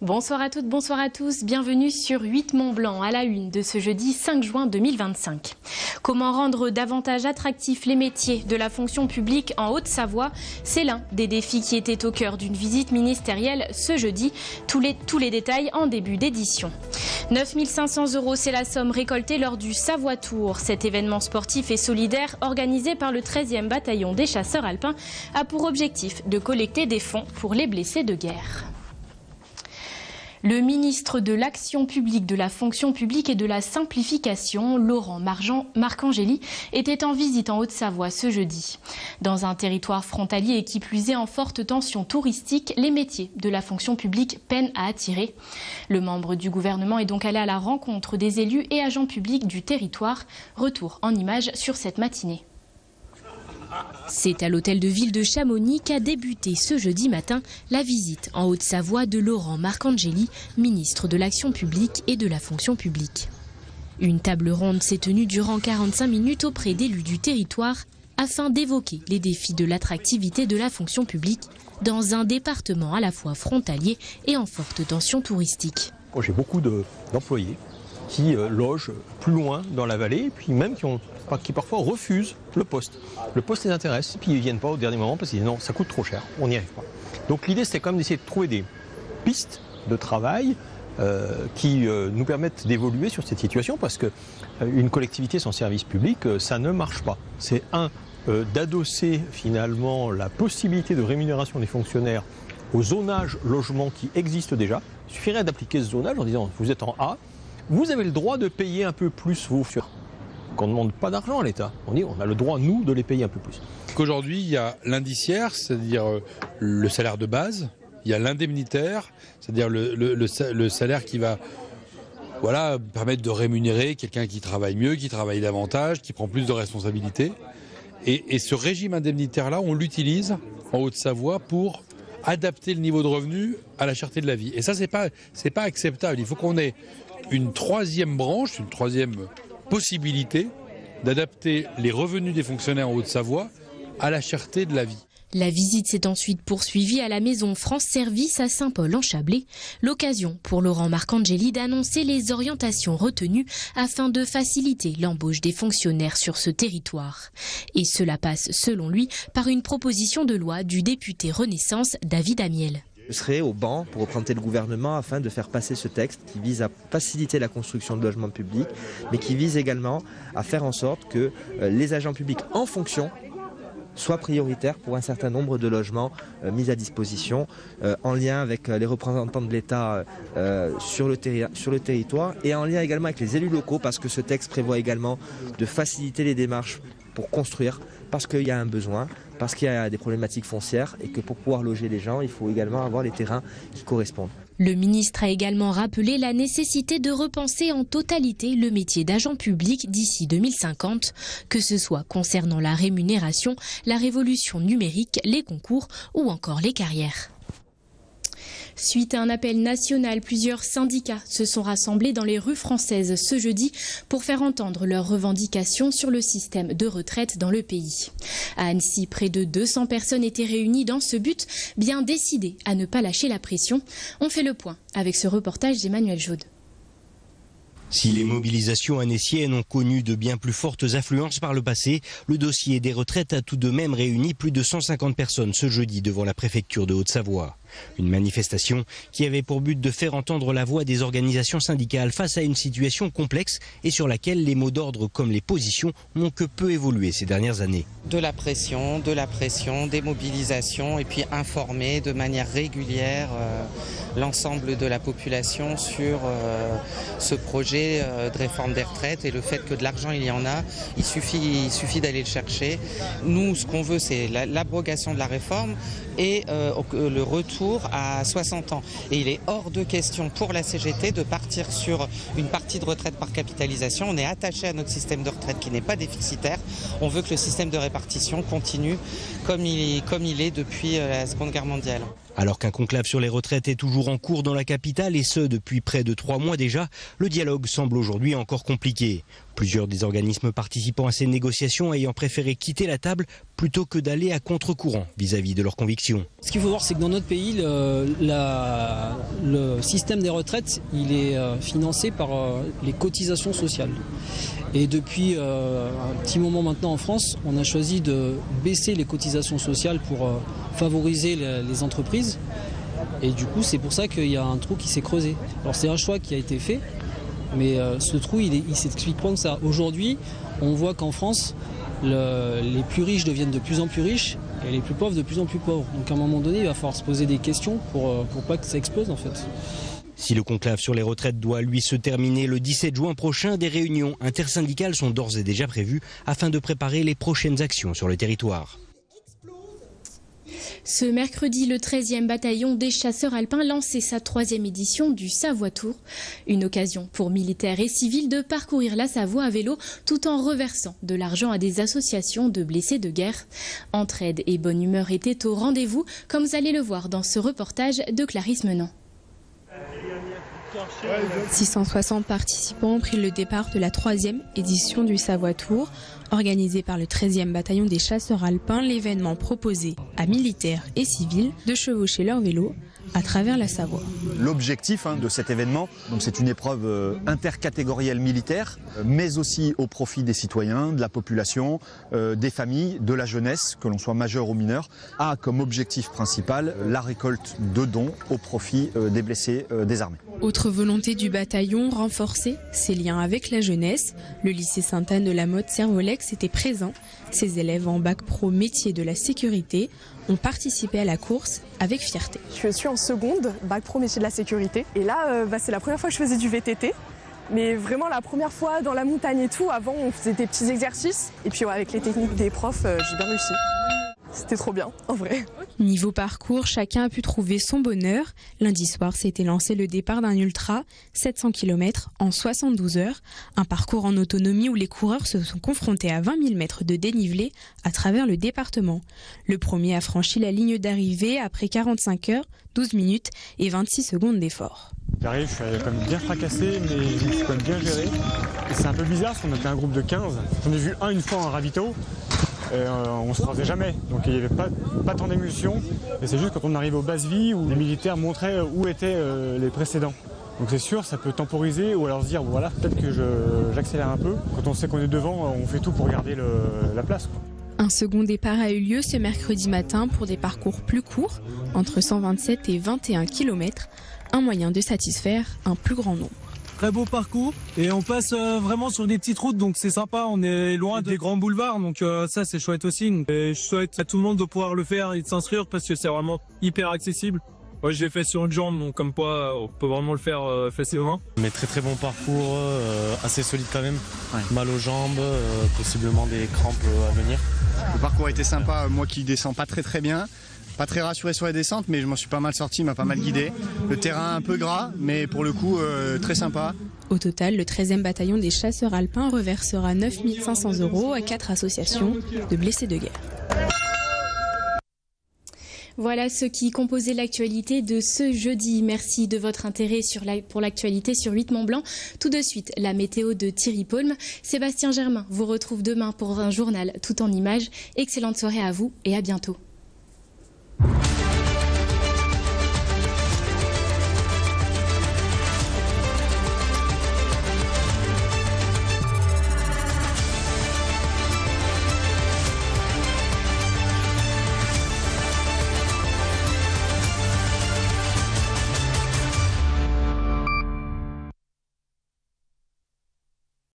Bonsoir à toutes, bonsoir à tous, bienvenue sur 8 Mont-Blanc à la une de ce jeudi 5 juin 2025. Comment rendre davantage attractifs les métiers de la fonction publique en Haute-Savoie? C'est l'un des défis qui était au cœur d'une visite ministérielle ce jeudi. Tous les détails en début d'édition. 9 500 €, c'est la somme récoltée lors du Savoie Tour. Cet événement sportif et solidaire organisé par le 13e bataillon des chasseurs alpins a pour objectif de collecter des fonds pour les blessés de guerre. Le ministre de l'Action publique, de la fonction publique et de la simplification, Laurent Marcangeli, était en visite en Haute-Savoie ce jeudi. Dans un territoire frontalier et qui plus est en forte tension touristique, les métiers de la fonction publique peinent à attirer. Le membre du gouvernement est donc allé à la rencontre des élus et agents publics du territoire. Retour en images sur cette matinée. C'est à l'hôtel de ville de Chamonix qu'a débuté ce jeudi matin la visite en Haute-Savoie de Laurent Marcangeli, ministre de l'Action publique et de la fonction publique. Une table ronde s'est tenue durant 45 minutes auprès d'élus du territoire afin d'évoquer les défis de l'attractivité de la fonction publique dans un département à la fois frontalier et en forte tension touristique. J'ai beaucoup d'employés qui logent plus loin dans la vallée, puis même qui parfois refusent le poste. Le poste les intéresse, puis ils ne viennent pas au dernier moment parce qu'ils disent non, ça coûte trop cher, on n'y arrive pas. Donc l'idée c'était quand même d'essayer de trouver des pistes de travail qui nous permettent d'évoluer sur cette situation, parce qu'une collectivité sans service public, ça ne marche pas. C'est d'adosser finalement la possibilité de rémunération des fonctionnaires au zonage logement qui existe déjà. Il suffirait d'appliquer ce zonage en disant vous êtes en A, vous avez le droit de payer un peu plus vos factures. Qu'on ne demande pas d'argent à l'État. On dit on a le droit, nous, de les payer un peu plus. Qu'aujourd'hui, il y a l'indiciaire, c'est-à-dire le salaire de base. Il y a l'indemnitaire, c'est-à-dire le salaire qui va permettre de rémunérer quelqu'un qui travaille mieux, qui travaille davantage, qui prend plus de responsabilités. Et ce régime indemnitaire-là, on l'utilise en Haute-Savoie pour adapter le niveau de revenu à la cherté de la vie. Et ça, c'est pas acceptable. Il faut qu'on ait une troisième branche, une troisième possibilité d'adapter les revenus des fonctionnaires en Haute-Savoie à la cherté de la vie. La visite s'est ensuite poursuivie à la maison France Service à Saint-Paul-en-Chablais. L'occasion pour Laurent Marcangeli d'annoncer les orientations retenues afin de faciliter l'embauche des fonctionnaires sur ce territoire. Et cela passe, selon lui, par une proposition de loi du député Renaissance David Amiel. Je serai au banc pour représenter le gouvernement afin de faire passer ce texte qui vise à faciliter la construction de logements publics, mais qui vise également à faire en sorte que les agents publics en fonction soient prioritaires pour un certain nombre de logements mis à disposition en lien avec les représentants de l'État sur le territoire et en lien également avec les élus locaux, parce que ce texte prévoit également de faciliter les démarches pour construire, parce qu'il y a un besoin, parce qu'il y a des problématiques foncières et que pour pouvoir loger les gens, il faut également avoir les terrains qui correspondent. Le ministre a également rappelé la nécessité de repenser en totalité le métier d'agent public d'ici 2050, que ce soit concernant la rémunération, la révolution numérique, les concours ou encore les carrières. Suite à un appel national, plusieurs syndicats se sont rassemblés dans les rues françaises ce jeudi pour faire entendre leurs revendications sur le système de retraite dans le pays. À Annecy, près de 200 personnes étaient réunies dans ce but, bien décidées à ne pas lâcher la pression. On fait le point avec ce reportage d'Emmanuel Jaude. Si les mobilisations annéciennes ont connu de bien plus fortes affluences par le passé, le dossier des retraites a tout de même réuni plus de 150 personnes ce jeudi devant la préfecture de Haute-Savoie. Une manifestation qui avait pour but de faire entendre la voix des organisations syndicales face à une situation complexe et sur laquelle les mots d'ordre comme les positions n'ont que peu évolué ces dernières années. De la pression, des mobilisations et puis informer de manière régulière l'ensemble de la population sur ce projet de réforme des retraites et le fait que de l'argent il y en a, il suffit d'aller le chercher. Nous, ce qu'on veut, c'est l'abrogation de la réforme et le retour à 60 ans. Et il est hors de question pour la CGT de partir sur une partie de retraite par capitalisation. On est attaché à notre système de retraite qui n'est pas déficitaire. On veut que le système de répartition continue comme il est depuis la Seconde Guerre mondiale. Alors qu'un conclave sur les retraites est toujours en cours dans la capitale, et ce depuis près de 3 mois déjà, le dialogue semble aujourd'hui encore compliqué. Plusieurs des organismes participant à ces négociations ayant préféré quitter la table plutôt que d'aller à contre-courant vis-à-vis de leurs convictions. Ce qu'il faut voir, c'est que dans notre pays, le système des retraites, il est financé par les cotisations sociales. Et depuis un petit moment maintenant en France, on a choisi de baisser les cotisations sociales pour favoriser les entreprises. Et du coup, c'est pour ça qu'il y a un trou qui s'est creusé. Alors c'est un choix qui a été fait, mais ce trou, il s'explique pas comme ça. Aujourd'hui, on voit qu'en France, les plus riches deviennent de plus en plus riches et les plus pauvres de plus en plus pauvres. Donc à un moment donné, il va falloir se poser des questions pour pas que ça explose en fait. Si le conclave sur les retraites doit lui se terminer le 17 juin prochain, des réunions intersyndicales sont d'ores et déjà prévues afin de préparer les prochaines actions sur le territoire. Ce mercredi, le 13e bataillon des chasseurs alpins lançait sa 3e édition du Savoie Tour. Une occasion pour militaires et civils de parcourir la Savoie à vélo tout en reversant de l'argent à des associations de blessés de guerre. Entraide et bonne humeur étaient au rendez-vous, comme vous allez le voir dans ce reportage de Clarisse Menant. 660 participants ont pris le départ de la 3e édition du Savoie Tour. Organisé par le 13e bataillon des chasseurs alpins, l'événement proposait à militaires et civils de chevaucher leur vélo à travers la Savoie. L'objectif de cet événement, c'est une épreuve intercatégorielle militaire, mais aussi au profit des citoyens, de la population, des familles, de la jeunesse, que l'on soit majeur ou mineur, a comme objectif principal la récolte de dons au profit des blessés des armées. Autre volonté du bataillon, renforcer ses liens avec la jeunesse. Le lycée Sainte-Anne-de-la-Motte-Servolex était présent. Ses élèves en bac pro métier de la sécurité ont participé à la course avec fierté. Je suis en seconde, bac pro métier de la sécurité. Et là, c'est la première fois que je faisais du VTT. Mais vraiment la première fois dans la montagne et tout. Avant, on faisait des petits exercices. Et puis avec les techniques des profs, j'ai bien réussi. C'était trop bien, en vrai. Niveau parcours, chacun a pu trouver son bonheur. Lundi soir, s'était lancé le départ d'un ultra, 700 km en 72 heures. Un parcours en autonomie où les coureurs se sont confrontés à 20 000 mètres de dénivelé à travers le département. Le premier a franchi la ligne d'arrivée après 45 heures, 12 minutes et 26 secondes d'effort. J'arrive, je suis quand même bien fracassé, mais je me suis quand même bien géré. Et c'est un peu bizarre parce qu'on était un groupe de 15. J'en ai vu une fois en ravito. On ne se croisait jamais, donc il n'y avait pas tant d'émulsion. Et c'est juste quand on arrive aux bases vie où les militaires montraient où étaient les précédents. Donc c'est sûr, ça peut temporiser ou alors se dire voilà, peut-être que j'accélère un peu. Quand on sait qu'on est devant, on fait tout pour garder la place. Un second départ a eu lieu ce mercredi matin pour des parcours plus courts, entre 127 et 21 km, un moyen de satisfaire un plus grand nombre. Très beau parcours et on passe vraiment sur des petites routes, donc c'est sympa, on est loin des grands boulevards, donc ça c'est chouette aussi. Et je souhaite à tout le monde de pouvoir le faire et de s'inscrire parce que c'est vraiment hyper accessible. Moi je l'ai fait sur une jambe, donc comme quoi on peut vraiment le faire facilement. Mais très bon parcours, assez solide quand même, mal aux jambes, possiblement des crampes à venir. Le parcours a été sympa, moi qui descends pas très bien. Pas très rassuré sur les descentes, mais je m'en suis pas mal sorti, il m'a pas mal guidé. Le terrain un peu gras, mais pour le coup très sympa. Au total, le 13e bataillon des chasseurs alpins reversera 9 500 € à 4 associations de blessés de guerre. Voilà ce qui composait l'actualité de ce jeudi. Merci de votre intérêt pour l'actualité sur 8 Mont-Blanc. Tout de suite, la météo de Thierry Paulme. Sébastien Germain vous retrouve demain pour un journal tout en images. Excellente soirée à vous et à bientôt.